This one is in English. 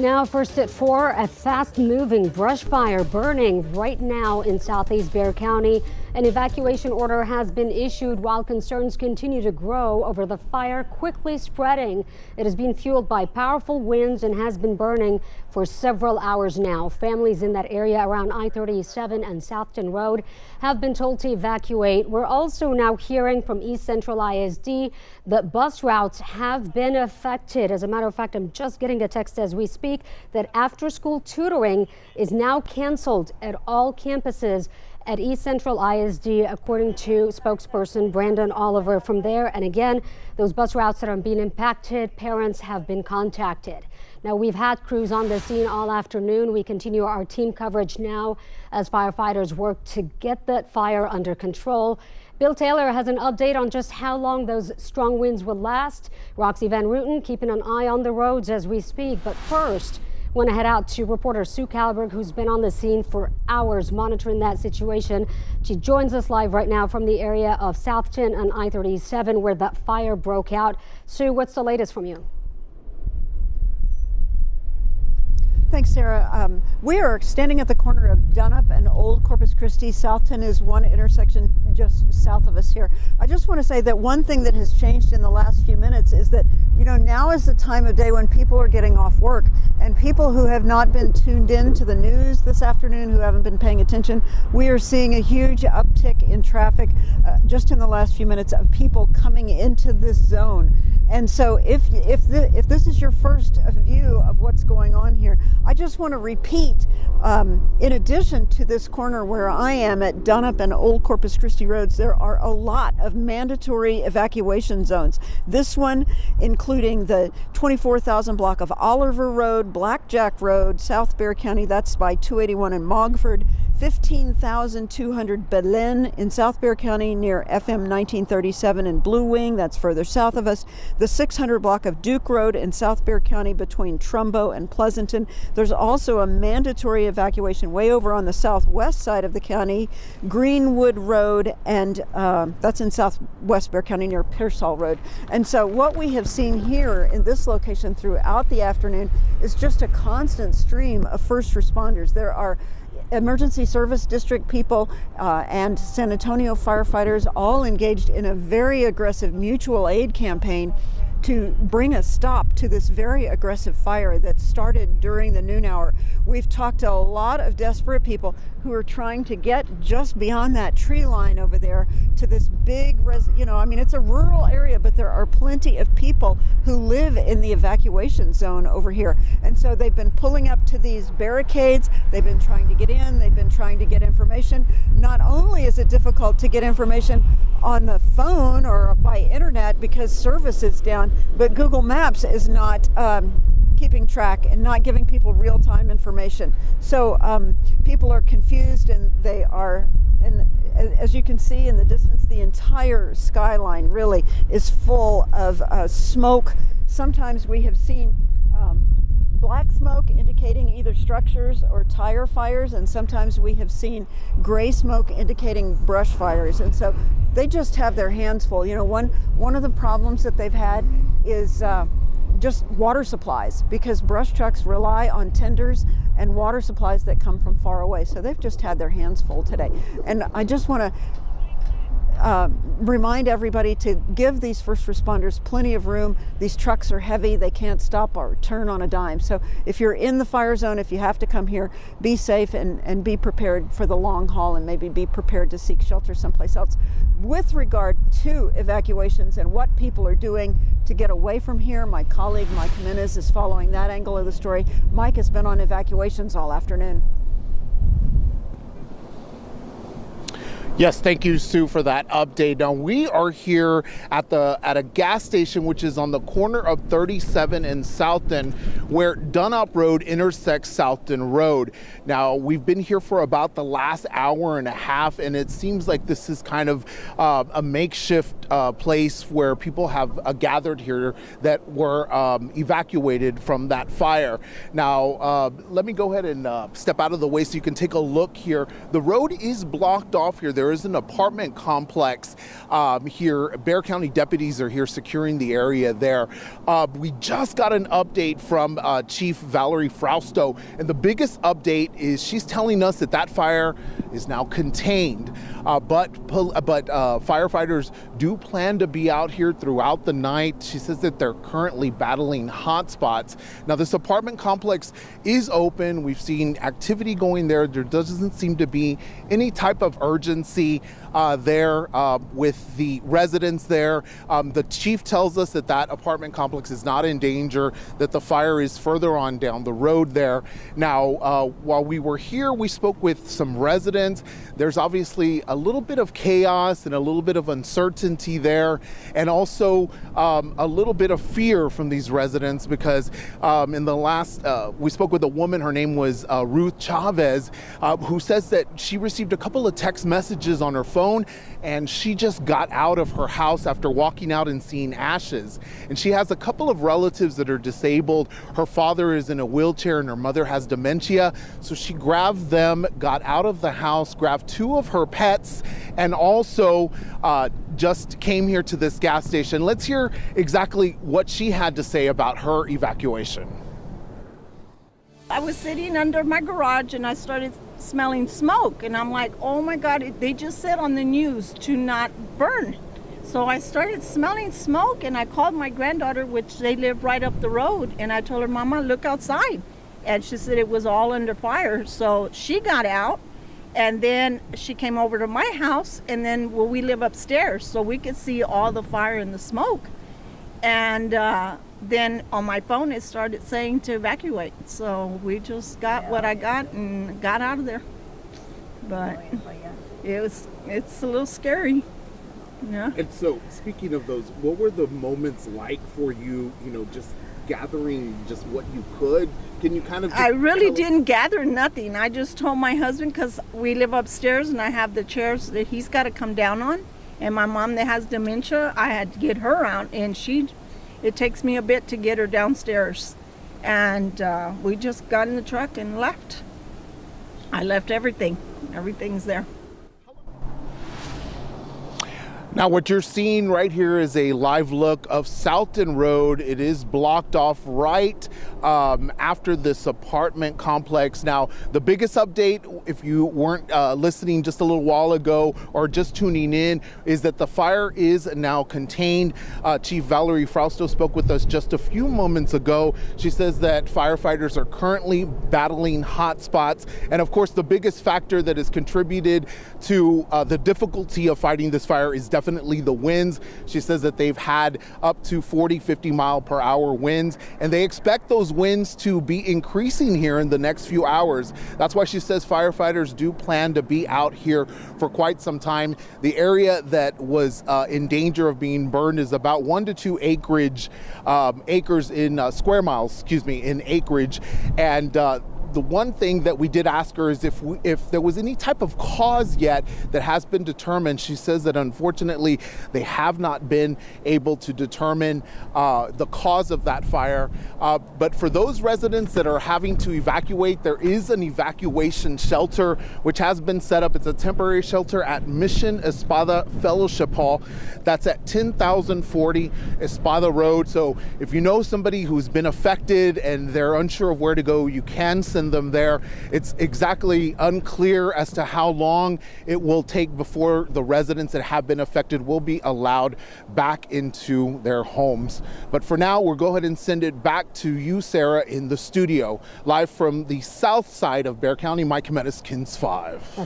Now, first at 4, a fast-moving brush fire burning right now in southeast Bexar County. An evacuation order has been issued while concerns continue to grow over the fire quickly spreading. It is being fueled by powerful winds and has been burning for several hours now. Families in that area around I-37 and Southton Road have been told to evacuate. We're also now hearing from East Central ISD that bus routes have been affected. As a matter of fact, I'm just getting a text as we speak that after-school tutoring is now canceled at all campuses at East Central ISD, according to spokesperson Brandon Oliver from there. And again, those bus routes that are being impacted, parents have been contacted. Now, we've had crews on the scene all afternoon. We continue our team coverage now as firefighters work to get that fire under control. Bill Taylor has an update on just how long those strong winds will last. Roxy Van Rooten keeping an eye on the roads as we speak. But first, want to head out to reporter Sue Kalberg, who's been on the scene for hours monitoring that situation. She joins us live right now from the area of Southton and I-37 where that fire broke out. Sue, what's the latest from you? Thanks, Sarah. We are standing at the corner of Dunnup and Old Corpus Christi. Southton is one intersection just south of us here. I just want to say that one thing that has changed in the last few minutes is that, now is the time of day when people are getting off work, and people who have not been tuned in to the news this afternoon, who haven't been paying attention, we are seeing a huge uptick in traffic just in the last few minutes of people coming into this zone. And so if this is your first view of what's going on here, I just want to repeat, in addition to this corner where I am at Dunnup and Old Corpus Christi roads, there are a lot of mandatory evacuation zones. This one including the 24,000 block of Oliver Road, Blackjack Road, South Bexar County, that's by 281 in Mogford, 15,200 Belen in South Bexar County near FM 1937 in Blue Wing, that's further south of us, the 600 block of Duke Road in South Bexar County between Trumbo and Pleasanton. There's also a mandatory evacuation way over on the southwest side of the county, Greenwood Road, and that's in southwest Bexar County near Pearsall Road. And so what we have seen here in this location throughout the afternoon is just a constant stream of first responders. There are emergency service district people and San Antonio firefighters all engaged in a very aggressive mutual aid campaign to bring a stop to this very aggressive fire that started during the noon hour. We've talked to a lot of desperate people who are trying to get just beyond that tree line over there to this big, it's a rural area, but there are plenty of people who live in the evacuation zone over here. And so they've been pulling up to these barricades. They've been trying to get in. They've been trying to get information. Not only is it difficult to get information on the phone or by internet because service is down, but Google Maps is not keeping track and not giving people real-time information. So people are confused, and they are, and as you can see in the distance, the entire skyline really is full of smoke. Sometimes we have seen black smoke indicating either structures or tire fires, and sometimes we have seen gray smoke indicating brush fires. And so they just have their hands full. One of the problems that they've had is just water supplies, because brush trucks rely on tenders and water supplies that come from far away. So they've just had their hands full today. And I just want to remind everybody to give these first responders plenty of room. These trucks are heavy. They can't stop or turn on a dime. So if you're in the fire zone, if you have to come here, be safe and be prepared for the long haul, and maybe be prepared to seek shelter someplace else. With regard to evacuations and what people are doing to get away from here, my colleague Mike Jimenez is following that angle of the story. Mike has been on evacuations all afternoon. Yes, thank you, Sue, for that update. Now, we are here at a gas station which is on the corner of 37 and Southton, where Dunnup Road intersects Southton Road. Now, we've been here for about the last hour and a half, and it seems like this is kind of a makeshift place where people have gathered here that were evacuated from that fire. Now, let me go ahead and step out of the way so you can take a look here. The road is blocked off here. There there is an apartment complex here. Bexar County deputies are here securing the area there. We just got an update from Chief Valerie Frausto, and the biggest update is she's telling us that fire is now contained, but firefighters do plan to be out here throughout the night. She says that they're currently battling hot spots. Now, this apartment complex is open. We've seen activity going there. There doesn't seem to be any type of urgency there with the residents there. The chief tells us that apartment complex is not in danger, that the fire is further on down the road there. Now, while we were here, we spoke with some residents. There's obviously a little bit of chaos and a little bit of uncertainty there, and also a little bit of fear from these residents because in the last, we spoke with a woman, her name was Ruth Chavez, who says that she received a couple of text messages on her phone and she just got out of her house after walking out and seeing ashes. And she has a couple of relatives that are disabled. Her father is in a wheelchair and her mother has dementia. So she grabbed them, got out of the house, grabbed two of her pets, and also just came here to this gas station. Let's hear exactly what she had to say about her evacuation. I was sitting under my garage and I started smelling smoke, and I'm like, oh my God, they just said on the news to not burn. So I started smelling smoke and I called my granddaughter, which they live right up the road, and I told her, Mama, look outside. And she said it was all under fire. So she got out and then she came over to my house, and then we live upstairs so we could see all the fire and the smoke. And then on my phone it started saying to evacuate. So we just got what I got and got out of there. But it's a little scary. Yeah. And so, speaking of those, what were the moments like for you, just gathering just what you could? Can you kind of... I really didn't gather nothing. I just told my husband, because we live upstairs and I have the chairs that he's got to come down on. And my mom that has dementia, I had to get her out, and it takes me a bit to get her downstairs. And we just got in the truck and left. I left everything. Everything's there. Now, what you're seeing right here is a live look of Southton Road. It is blocked off right after this apartment complex. Now, the biggest update, if you weren't listening just a little while ago or just tuning in, is that the fire is now contained. Chief Valerie Frausto spoke with us just a few moments ago. She says that firefighters are currently battling hot spots. And of course, the biggest factor that has contributed to the difficulty of fighting this fire is definitely the winds. She says that they've had up to 40, 50 mile per hour winds, and they expect those winds to be increasing here in the next few hours. That's why she says firefighters do plan to be out here for quite some time. The area that was in danger of being burned is about 1 to 2 acres in square miles, in acreage. And the one thing that we did ask her is if there was any type of cause yet that has been determined. She says that unfortunately they have not been able to determine the cause of that fire. But for those residents that are having to evacuate, there is an evacuation shelter which has been set up. It's a temporary shelter at Mission Espada Fellowship Hall. That's at 10,040 Espada Road. So if you know somebody who's been affected and they're unsure of where to go, you can send them there. It's exactly unclear as to how long it will take before the residents that have been affected will be allowed back into their homes. But for now, we'll go ahead and send it back to you, Sarah, in the studio. Live from the south side of Bexar County, Mike Jimenez, KINS 5.